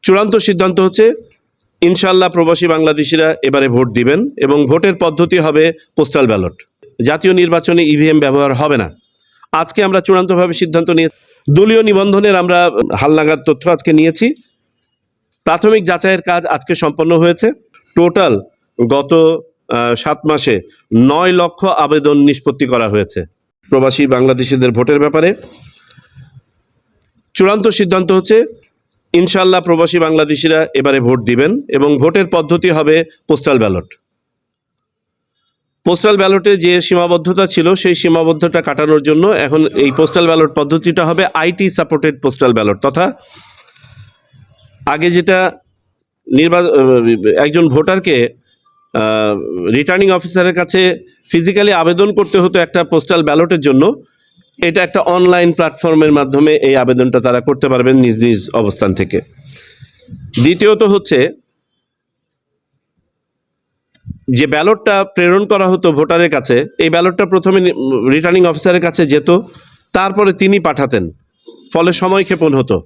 চূড়ান্ত সিদ্ধান্ত হচ্ছে ইনশাআল্লাহ প্রবাসী বাংলাদেশিরা এবারে ভোট দিবেন এবং ভোটের পদ্ধতি হবে পোস্টাল ব্যালট। জাতীয় নির্বাচনে ইভিএম ব্যবহার হবে না। আজকে আমরা চূড়ান্তভাবে সিদ্ধান্ত নিয়ে দলীয় নিবন্ধনের আমরা হালনাগাদ তথ্য আজকে নিয়েছি। প্রাথমিক যাচাইয়ের কাজ আজকে সম্পন্ন হয়েছে। টোটাল গত 7 মাসে 9 লক্ষ আবেদন নিষ্পত্তি করা হয়েছে প্রবাসী বাংলাদেশিদের ভোটের ব্যাপারে। চূড়ান্ত সিদ্ধান্ত হচ্ছে ইনশাআল্লাহ প্রবাসী বাংলাদেশিরা এবারে ভোট দিবেন এবং ভোটের পদ্ধতি হবে পোস্টাল ব্যালট। পোস্টাল ব্যালটে যে সীমাবদ্ধতা ছিল সেই সীমাবদ্ধতা কাটানোর জন্য এখন এই পোস্টাল ব্যালট পদ্ধতিটা হবে আইটি সাপোর্টেড পোস্টাল ব্যালট, তথা আগে যেটা একজন ভোটারকে রিটার্নিং অফিসারের কাছে ফিজিক্যালি আবেদন করতে হতো একটা পোস্টাল ব্যালটের জন্য, এটা একটা অনলাইন প্ল্যাটফর্মের মাধ্যমে এই আবেদনটা তারা করতে পারবেন নিজ নিজ অবস্থান থেকে। দ্বিতীয়ত হচ্ছে যে ব্যালটটা প্রেরণ করা হতো ভোটারের কাছে, এই ব্যালটটা প্রথমে রিটার্নিং অফিসারের কাছে যেত, তারপরে তিনি পাঠাতেন, ফলে সময় ক্ষেপণ হতো।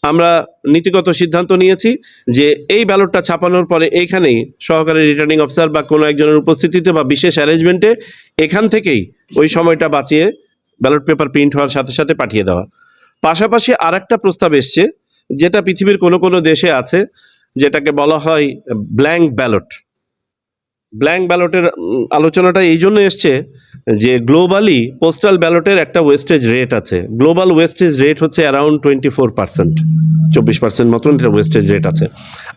আমরা নীতিগত সিদ্ধান্ত নিয়েছি যে এই ব্যালটটা ছাপানোর পরে এইখানেই সহকারী রিটার্নিং অফিসার বা কোনো একজনের উপস্থিতিতে বা বিশেষ অ্যারেঞ্জমেন্টে এখান থেকেই ওই সময়টা বাঁচিয়ে ব্যালট পেপার প্রিন্ট হওয়ার সাথে সাথে পাঠিয়ে দেওয়া। পাশাপাশি আরেকটা প্রস্তাব এসছে, যেটা পৃথিবীর কোনো কোনো দেশে আছে, যেটাকে বলা হয় ব্ল্যাঙ্ক ব্যালট। ব্ল্যাঙ্ক ব্যালটের আলোচনাটা এই জন্য এসছে যে গ্লোবালি পোস্টাল ব্যালটের একটা ওয়েস্টেজ রেট আছে। গ্লোবাল ওয়েস্টেজ রেট হচ্ছে অ্যারাউন্ড 24%, 24% মতন এটা ওয়েস্টেজ রেট আছে।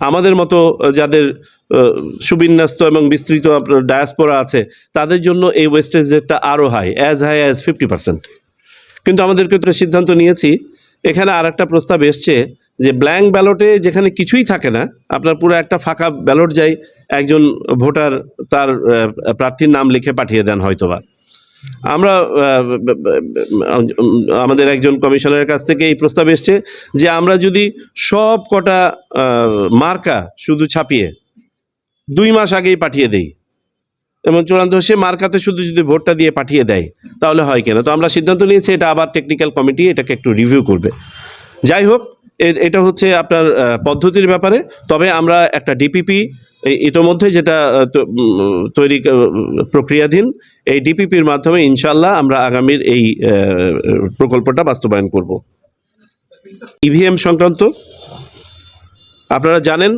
আমাদের মতো যাদের সুবিন্যস্ত এবং বিস্তৃত ডায়াসপোরা আছে তাদের জন্য এই ওয়েস্টেজ রেটটা আরও হাই অ্যাজ 50%। কিন্তু আমাদেরকে তো সিদ্ধান্ত নিয়েছি, এখানে আর একটা প্রস্তাব এসছে যে ব্ল্যাঙ্ক ব্যালটে যেখানে কিছুই থাকে না, আপনার পুরো একটা ফাঁকা ব্যালট যায়, একজন ভোটার তার প্রার্থীর নাম লিখে পাঠিয়ে দেন হয়তোবা। আমরা আমাদের একজন কমিশনারের কাছ থেকে এই প্রস্তাব এসছে যে আমরা যদি সব কটা মার্কা শুধু ছাপিয়ে 2 মাস আগেই পাঠিয়ে দেই এবং চূড়ান্ত সে মার্কাতে শুধু যদি ভোটটা দিয়ে পাঠিয়ে দেয় তাহলে হয় কেন। তো আমরা সিদ্ধান্ত নিয়েছি এটা আবার টেকনিক্যাল কমিটি এটাকে একটু রিভিউ করবে। যাই হোক, এটা হচ্ছে আপনার পদ্ধতির ব্যাপারে। তবে আমরা একটা ডিপিপি ইতোমধ্যে যেটা তৈরি প্রক্রিয়াধীন, এই ডিপিপির মাধ্যমে ইনশাল্লাহ আমরা আগামীর এই প্রকল্পটা বাস্তবায়ন করব। ইভিএম সংক্রান্ত আপনারা জানেন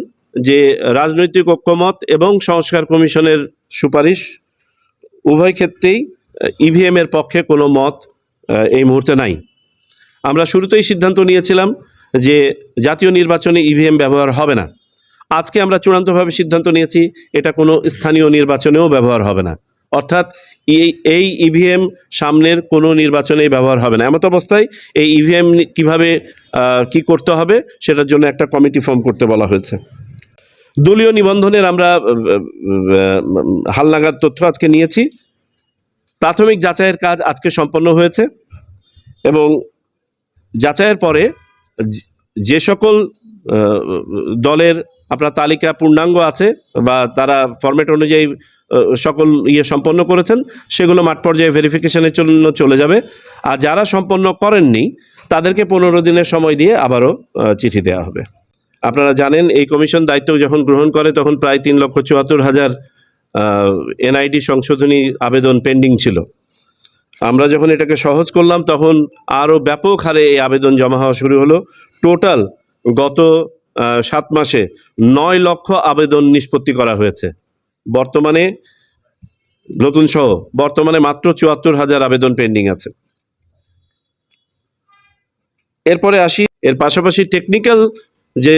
যে রাজনৈতিক ঐক্যমত এবং সংস্কার কমিশনের সুপারিশ উভয় ক্ষেত্রেই ইভিএম এর পক্ষে কোনো মত এই মুহূর্তে নাই। আমরা শুরুতেই সিদ্ধান্ত নিয়েছিলাম যে জাতীয় নির্বাচনে ইভিএম ব্যবহার হবে না। আজকে আমরা চূড়ান্তভাবে সিদ্ধান্ত নিয়েছি এটা কোনো স্থানীয় নির্বাচনেও ব্যবহার হবে না, অর্থাৎ এই ইভিএম সামনের কোনো নির্বাচনেই ব্যবহার হবে না। এমত অবস্থায় এই ইভিএম কিভাবে কি করতে হবে সেটার জন্য একটা কমিটি ফর্ম করতে বলা হয়েছে। দলীয় নিবন্ধনের আমরা হালনাগাদ তথ্য আজকে নিয়েছি। প্রাথমিক যাচাইয়ের কাজ আজকে সম্পন্ন হয়েছে এবং যাচাইয়ের পরে যে সকল দলের আপনার তালিকা পূর্ণাঙ্গ আছে বা তারা ফরম্যাট অনুযায়ী সকল সম্পন্ন করেছেন সেগুলো মাঠ পর্যায়ে ভেরিফিকেশনের জন্য চলে যাবে। আর যারা সম্পন্ন করেননি তাদেরকে 15 দিনের সময় দিয়ে আবারও চিঠি দেওয়া হবে। আপনারা জানেন এই কমিশন দায়িত্ব যখন গ্রহণ করে তখন প্রায় 3,74,000 এনআইডি সংশোধনী আবেদন পেন্ডিং ছিল। আমরা যখন এটাকে সহজ করলাম তখন আরও ব্যাপক হারে এই আবেদন জমা হওয়া শুরু হলো। টোটাল গত 7 মাসে 9 লক্ষ আবেদন নিষ্পত্তি করা হয়েছে। বর্তমানে নতুন সহ বর্তমানে মাত্র 74,000 আবেদন পেন্ডিং আছে। এরপরে আসি, এর পাশাপাশি টেকনিক্যাল যে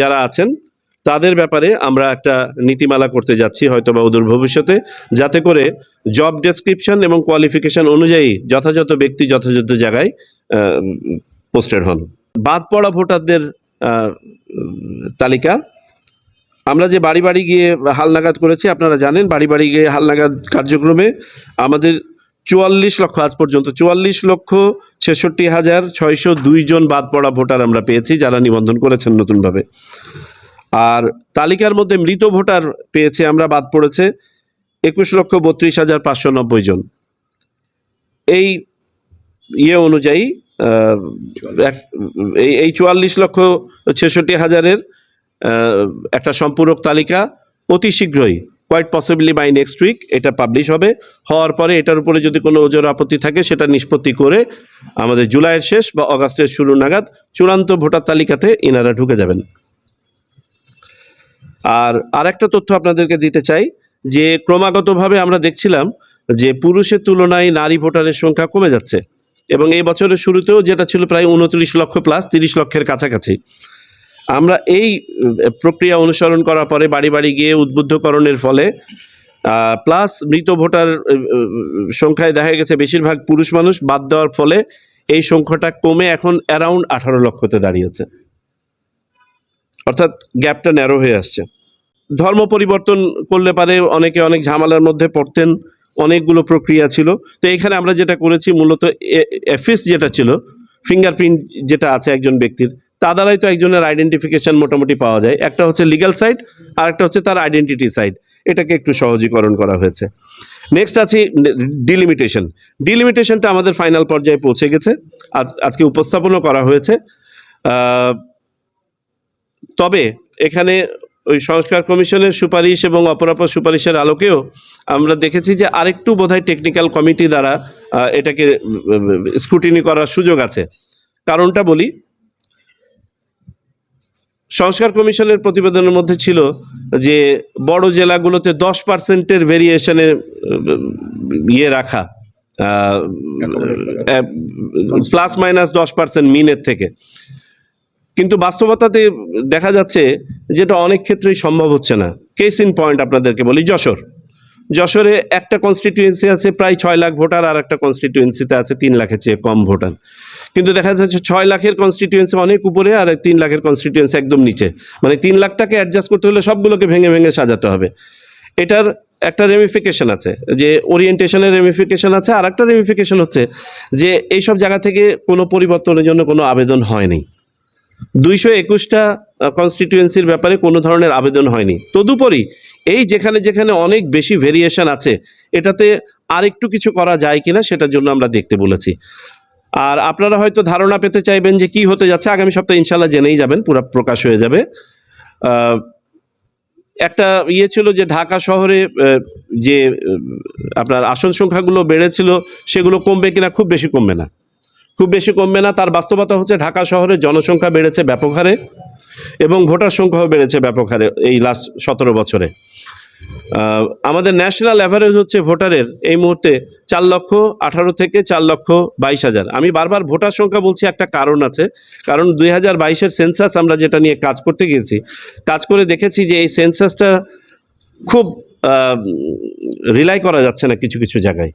যারা আছেন তাদের ব্যাপারে আমরা একটা নীতিমালা করতে যাচ্ছি হয়তো বা অদূর ভবিষ্যতে, যাতে করে জব ডেসক্রিপশন এবং কোয়ালিফিকেশন অনুযায়ী যথাযথ ব্যক্তি যথাযথ জায়গায় পোস্টেড হন। বাদ পড়া ভোটারদের তালিকা আমরা যে বাড়ি বাড়ি গিয়ে হালনাগাদ করেছি, আপনারা জানেন বাড়ি বাড়ি গিয়ে হালনাগাদ কার্যক্রমে আমাদের 44 লক্ষ আজ পর্যন্ত 44,66,602 জন বাদ পড়া ভোটার আমরা পেয়েছি যারা নিবন্ধন করেছেন নতুনভাবে। আর তালিকার মধ্যে মৃত ভোটার পেয়েছে আমরা বাদ পড়েছে 21,32,590 জন। এই অনুযায়ী আহ, এই 44,66,000-এর একটা সম্পূরক তালিকা অতি শীঘ্রই, quite possibly by next week, এটা পাবলিশ হবে। হওয়ার পরে এটার উপরে যদি কোনো ওজোর আপত্তি থাকে সেটা নিষ্পত্তি করে আমাদের জুলাইয়ের শেষ বা অগাস্টের শুরু নাগাদ চূড়ান্ত ভোটার তালিকাতে ইনারা ঢুকে যাবেন। আর আরেকটা তথ্য আপনাদেরকে দিতে চাই যে ক্রমাগতভাবে আমরা দেখছিলাম যে পুরুষের তুলনায় নারী ভোটারের সংখ্যা কমে যাচ্ছে, এবং এই বছরের শুরুতেও যেটা ছিল প্রায় 29 লক্ষ প্লাস 30 লক্ষের কাছাকাছি। আমরা এই প্রক্রিয়া অনুসরণ করার পরে বাড়ি বাড়ি গিয়ে উদ্বুদ্ধকরণের ফলে প্লাস মৃত ভোটার সংখ্যায় দেখা গেছে বেশিরভাগ পুরুষ মানুষ বাদ দেওয়ার ফলে এই সংখ্যাটা কমে এখন অ্যারাউন্ড 18 লক্ষতে দাঁড়িয়েছে, অর্থাৎ গ্যাপটা ন্যারো হয়ে আসছে। ধর্ম পরিবর্তন করলে পারে অনেকে অনেক ঝামেলার মধ্যে পড়তেন, অনেকগুলো প্রক্রিয়া ছিল। তো এখানে আমরা যেটা করেছি মূলত এফএস যেটা ছিল, ফিঙ্গারপ্রিন্ট যেটা আছে একজন ব্যক্তির, তা দ্বারাই তো একজনের আইডেন্টিফিকেশন মোটামুটি পাওয়া যায়। একটা হচ্ছে লিগ্যাল সাইড আর একটা হচ্ছে তার আইডেন্টিটি সাইড, এটাকে একটু সহজীকরণ করা হয়েছে। নেক্সট আছে ডিলিমিটেশন। ডিলিমিটেশনটা আমাদের ফাইনাল পর্যায়ে পৌঁছে গেছে, আজকে উপস্থাপনও করা হয়েছে। তবে এখানে ওই সংস্কার কমিশনের সুপারিশ এবং অপরাপর সুপারিশের আলোকেও আমরা দেখেছি যে আরেকটু বোধহয় টেকনিক্যাল কমিটি দ্বারা এটাকে স্ক্রুটিনি করার সুযোগ আছে। কারণটা বলি, সংস্কার কমিশনের প্রতিবেদনের মধ্যে ছিল যে বড় জেলাগুলোতে 10%-এর ভেরিয়েশনের ইয়ে রাখা, প্লাস মাইনাস 10% মিনের থেকে, কিন্তু বাস্তবতাতে দেখা যাচ্ছে যেটা অনেক ক্ষেত্রেই সম্ভব হচ্ছে না। কেস ইন পয়েন্ট আপনাদেরকে বলি, যশোরে একটা কনস্টিটিউয়েন্সি আছে প্রায় 6 লাখ ভোটার, আর একটা কনস্টিটিউয়েন্সিতে আছে 3 লাখের চেয়ে কম ভোটার, কিন্তু দেখা যাচ্ছে 6 লাখের কনস্টিটিউয়েন্সি অনেক উপরে আর 3 লাখের কনস্টিটিউয়েন্সি একদম নিচে। মানে 3 লাখটাকে অ্যাডজাস্ট করতে হলে সবগুলোকে ভেঙে ভেঙে সাজাতে হবে। এটার একটা রেমিফিকেশন আছে, যে ওরিয়েন্টেশনের রেমিফিকেশন আছে, আর একটা রেমিফিকেশন হচ্ছে যে এইসব জায়গা থেকে কোনো পরিবর্তনের জন্য কোনো আবেদন হয়নি। 221টা কনস্টিটিউয়েন্সির ব্যাপারে কোনো ধরনের আবেদন হয়নি। তদুপরি এই যেখানে যেখানে অনেক বেশি ভেরিয়েশন আছে, এটাতে আরেকটু কিছু করা যায় কিনা সেটার জন্য আমরা দেখতে বলেছি। আর আপনারা হয়তো ধারণা পেতে চাইবেন যে কি হতে যাচ্ছে, আগামী সপ্তাহে ইনশাল্লাহ জেনেই যাবেন, পুরো প্রকাশ হয়ে যাবে। একটা ইয়ে ছিল যে ঢাকা শহরে যে আপনার আসন সংখ্যাগুলো বেড়েছিল সেগুলো কমবে কিনা, খুব বেশি কমবে না, খুব বেশি কমবে না। তার বাস্তবতা হচ্ছে ঢাকা শহরে জনসংখ্যা বেড়েছে ব্যাপক হারে এবং ভোটার সংখ্যাও বেড়েছে ব্যাপক হারে এই লাস্ট 17 বছরে। আমাদের ন্যাশনাল অ্যাভারেজ হচ্ছে ভোটারের এই মুহূর্তে 4,18,000 থেকে 4,22,000। আমি বারবার ভোটার সংখ্যা বলছি, একটা কারণ আছে, কারণ 2022-এর সেন্সাস আমরা যেটা নিয়ে কাজ করতে গিয়েছি, কাজ করে দেখেছি যে এই সেন্সাসটা খুব রিলাই করা যাচ্ছে না কিছু কিছু জায়গায়,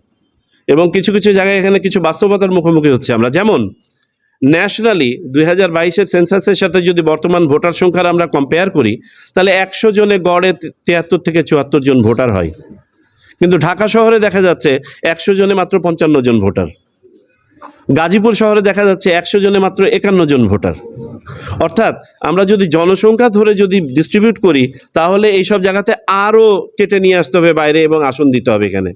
এবং কিছু কিছু জায়গায় এখানে কিছু বাস্তবতার মুখোমুখি হচ্ছে আমরা। যেমন ন্যাশনালি 2022-এর সেন্সাসের সাথে যদি বর্তমান ভোটার সংখ্যার আমরা কম্পেয়ার করি, তাহলে 100 জনে গড়ে 73 থেকে 74 জন ভোটার হয়, কিন্তু ঢাকা শহরে দেখা যাচ্ছে 100 জনে মাত্র 55 জন ভোটার। গাজীপুর শহরে দেখা যাচ্ছে 100 জনে মাত্র 51 জন ভোটার। অর্থাৎ আমরা যদি জনসংখ্যা ধরে যদি ডিস্ট্রিবিউট করি, তাহলে এইসব জায়গাতে আরও কেটে নিয়ে আসতে হবে বাইরে এবং আসন দিতে হবে এখানে।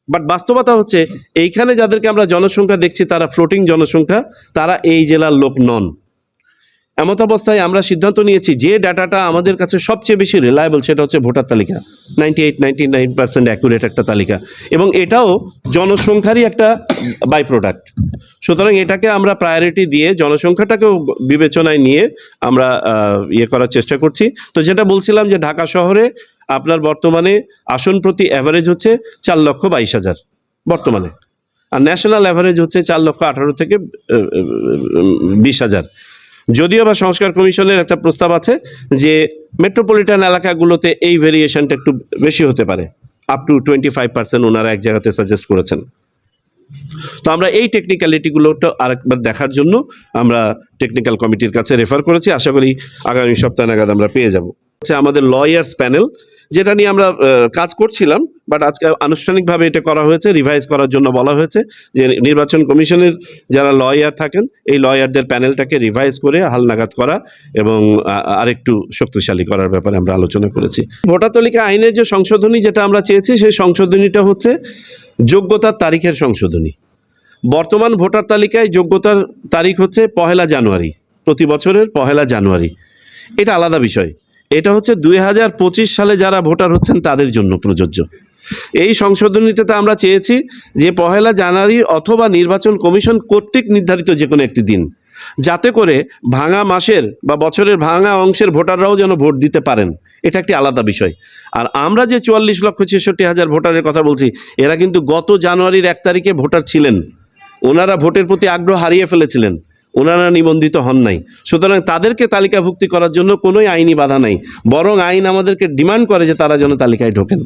বাট বাস্তবতা হচ্ছে এইখানে যাদেরকে আমরা জনসংখ্যা দেখছি তারা ফ্লোটিং জনসংখ্যা, তারা এই জেলার লোক নন। এমত অবস্থায় আমরা সিদ্ধান্ত নিয়েছি যে ডাটাটা আমাদের কাছে সবচেয়ে বেশি রিলায়েবল সেটা হচ্ছে ভোটার তালিকা, 98-99% অ্যাকুরেট একটা তালিকা, এবং এটাও জনসংখ্যারই একটা বাই প্রোডাক্ট। সুতরাং এটাকে আমরা প্রায়োরিটি দিয়ে জনসংখ্যাটাকেও বিবেচনায় নিয়ে আমরা ইয়ে করার চেষ্টা করছি। তো যেটা বলছিলাম যে ঢাকা শহরে আপনার বর্তমানে আসন প্রতি অ্যাভারেজ হচ্ছে 4,22,000 বর্তমানে, আর ন্যাশনাল অ্যাভারেজ হচ্ছে 4,18,000 থেকে 20,000। যদিও বা সংস্কার কমিশনের একটা প্রস্তাব আছে যে মেট্রোপলিটন এলাকাগুলোতে এই ভেরিয়েশনটা একটু বেশি হতে পারে, আপ টু 25% ওনারা এক জায়গাতে সাজেস্ট করেছেন। তো আমরা এই টেকনিক্যালিটিগুলোটা আরেকবার দেখার জন্য আমরা টেকনিক্যাল কমিটির কাছে রেফার করেছি, আশা করি আগামী সপ্তাহ নাগাদ আমরা পেয়ে যাব। হচ্ছে আমাদের লয়ার্স প্যানেল, যেটা নিয়ে আমরা কাজ করছিলাম, বাট আজকে আনুষ্ঠানিকভাবে এটা করা হয়েছে, রিভাইজ করার জন্য বলা হয়েছে যে নির্বাচন কমিশনের যারা লয়ার থাকেন এই লয়ারদের প্যানেলটাকে রিভাইজ করে হালনাগাদ করা এবং আরেকটু শক্তিশালী করার ব্যাপারে আমরা আলোচনা করেছি। ভোটার তালিকা আইনের যে সংশোধনী যেটা আমরা চেয়েছি, সেই সংশোধনীটা হচ্ছে যোগ্যতার তারিখের সংশোধনী। বর্তমান ভোটার তালিকায় যোগ্যতার তারিখ হচ্ছে 1 জানুয়ারি, প্রতি বছরের 1 জানুয়ারি। এটা আলাদা বিষয়। এটা হচ্ছে 2025 সালে যারা ভোটার হচ্ছেন তাদের জন্য প্রযোজ্য। এই সংশোধনীটাতে আমরা চেয়েছি যে 1 জানুয়ারি অথবা নির্বাচন কমিশন কর্তৃক নির্ধারিত যে কোনো একটি দিন, যাতে করে ভাঙা মাসের বা বছরের ভাঙা অংশের ভোটাররাও যেন ভোট দিতে পারেন। এটা একটি আলাদা বিষয়। আর আমরা যে 44,66,000 ভোটারের কথা বলছি, এরা কিন্তু গত জানুয়ারির 1 তারিখে ভোটার ছিলেন। ওনারা ভোটের প্রতি আগ্রহ হারিয়ে ফেলেছিলেন, ওনারা নিবন্ধিত হন নাই। সুতরাং তাদেরকে তালিকাভুক্তি করার জন্য কোনোই আইনি বাধা নাই, বরং আইন আমাদেরকে ডিমান্ড করে যে তারা যেন তালিকায় ঢোকেন।